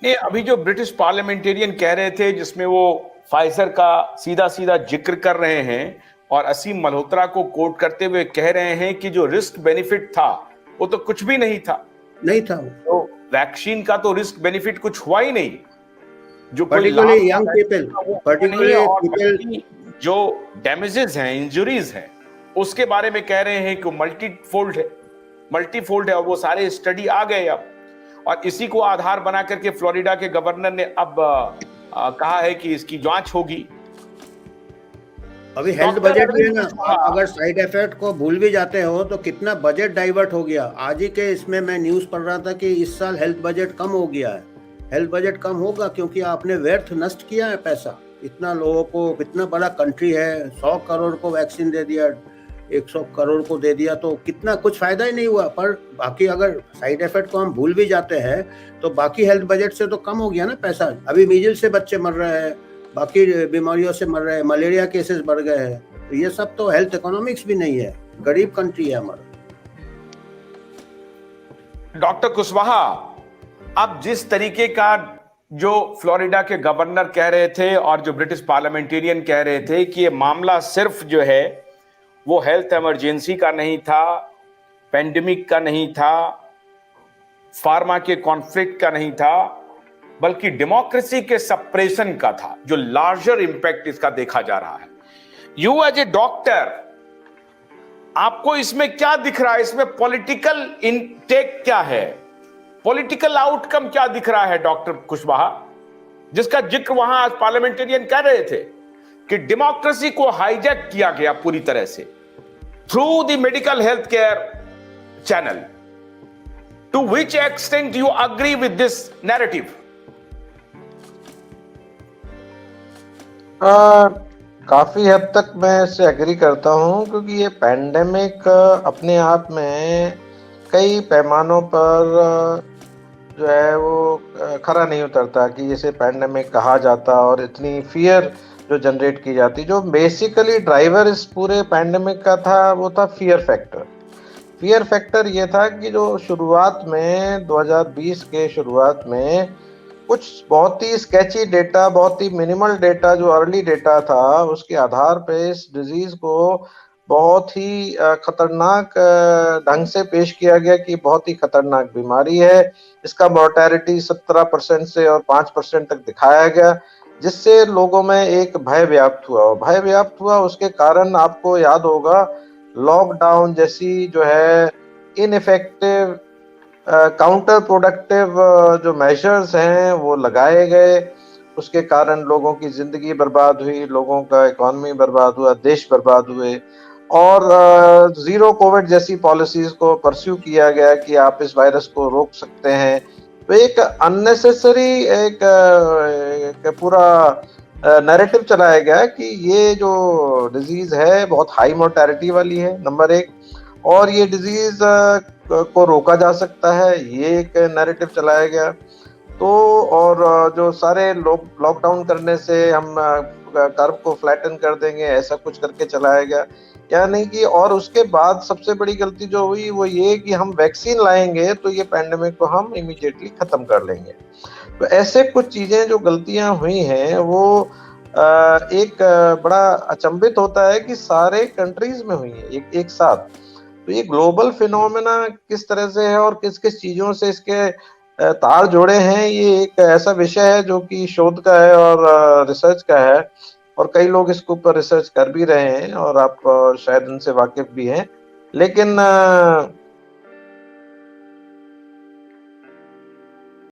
नहीं, अभी जो ब्रिटिश पार्लियामेंटेरियन कह रहे थे, जिसमें वो फाइजर का सीधा सीधा जिक्र कर रहे हैं और असीम मल्होत्रा को कोट करते हुए कह रहे हैं कि जो रिस्क बेनिफिट था वो तो कुछ भी नहीं था। नहीं था वो। तो वैक्सीन का तो रिस्क बेनिफिट कुछ हुआ ही नहीं। जो कोई पर्टिकुलरली लाभ यंग था पीपल, वैक्सीन का वो हुआ नहीं, पर्टिकुलरली और पीपल। बल्कि जो डैमेजेस हैं, इंजरीज हैं, उसके बारे में कह रहे हैं कि मल्टीफोल्ड है और वो सारे स्टडी आ गए अब। और इसी को आधार बना करके फ्लोरिडा के गवर्नर ने अब कहा है कि इसकी जांच होगी। अभी हेल्थ बजट भी है ना, आप अगर साइड इफेक्ट को भूल भी जाते हो तो कितना बजट डाइवर्ट हो गया। आज ही के इसमें मैं न्यूज़ पढ़ रहा था कि इस साल हेल्थ बजट कम हो गया है। हेल्थ बजट कम होगा क्योंकि आपने व्यर्थ नष्ट किया है पैसा। इतना लोगों को, इतना बड़ा कंट्री है, 100 करोड़ को वैक्सीन दे दिया, 100 करोड़ को दे दिया, तो कितना कुछ फायदा ही नहीं हुआ। पर बाकी अगर साइड इफेक्ट को हम भूल भी जाते हैं तो बाकी हेल्थ बजट से तो कम हो गया ना पैसा। अभी मीजल से बच्चे मर रहे हैं, बाकी बीमारियों से मर रहे हैं, मलेरिया केसेस बढ़ गए हैं, तो ये सब तो हेल्थ इकोनॉमिक्स भी नहीं है। गरीब कंट्री है हमारा। डॉक्टर कुशवाहा, अब जिस तरीके का जो फ्लोरिडा के गवर्नर कह रहे थे और जो ब्रिटिश पार्लियामेंटेरियन कह रहे थे कि ये मामला सिर्फ जो है वो हेल्थ इमरजेंसी का नहीं था, पेंडेमिक का नहीं था, फार्मा के कॉन्फ्लिक्ट का नहीं था, बल्कि डेमोक्रेसी के सप्रेशन का था, जो लार्जर इंपैक्ट इसका देखा जा रहा है। यू एज ए डॉक्टर, आपको इसमें क्या दिख रहा है? इसमें पॉलिटिकल इनटेक क्या है, पॉलिटिकल आउटकम क्या दिख रहा है डॉक्टर कुशवाहा, जिसका जिक्र वहां आज पार्लियामेंटेरियन कर रहे थे कि डेमोक्रेसी को हाईजैक किया गया पूरी तरह से through the medical health care channel. To which extent you agree with this narrative? काफी हद तक मैं इससे एग्री करता हूं, क्योंकि ये पैंडेमिक अपने आप में कई पैमानों पर जो है वो खरा नहीं उतरता कि इसे पैंडेमिक कहा जाता, और इतनी फियर जो जनरेट की जाती। जो बेसिकली ड्राइवर इस पूरे पैंडेमिक का था वो था फियर फैक्टर। फियर फैक्टर ये था कि जो शुरुआत में 2020 के शुरुआत में कुछ बहुत ही स्केची डेटा, बहुत ही मिनिमल डेटा, जो अर्ली डेटा था, उसके आधार पे इस डिजीज को बहुत ही खतरनाक ढंग से पेश किया गया कि बहुत ही खतरनाक बीमारी है। इसका मोर्टेलिटी 17% से और 5% तक दिखाया गया, जिससे लोगों में एक भय व्याप्त हुआ। उसके कारण आपको याद होगा लॉकडाउन जैसी जो है इनइफेक्टिव, काउंटर प्रोडक्टिव जो मेजर्स हैं वो लगाए गए। उसके कारण लोगों की जिंदगी बर्बाद हुई, लोगों का इकोनॉमी बर्बाद हुआ, देश बर्बाद हुए। और जीरो कोविड जैसी पॉलिसीज को परस्यू किया गया कि आप इस वायरस को रोक सकते हैं। तो एक अननेसेसरी एक पूरा नैरेटिव चलाया गया कि ये जो डिजीज है बहुत हाई मोर्टेलिटी वाली है, नंबर एक, और ये डिजीज को रोका जा सकता है, ये एक नैरेटिव चलाया गया। तो और जो सारे लोग लॉकडाउन करने से हम कर्व को फ्लैटन कर देंगे, ऐसा कुछ करके चलाया गया या नहीं कि। और उसके बाद सबसे बड़ी गलती जो हुई वो ये कि हम वैक्सीन लाएंगे तो ये पैंडेमिक को हम इमीडिएटली खत्म कर लेंगे। तो ऐसे कुछ चीजें जो गलतियां हुई हैं वो एक बड़ा अचंभित होता है कि सारे कंट्रीज में हुई है एक साथ। तो ये ग्लोबल फिनोमेना किस तरह से है और किस किस चीजों से इसके तार जोड़े हैं, ये एक ऐसा विषय है जो कि शोध का है और रिसर्च का है, और कई लोग इसके ऊपर रिसर्च कर भी रहे हैं और आप शायद उनसे वाकिफ भी हैं। लेकिन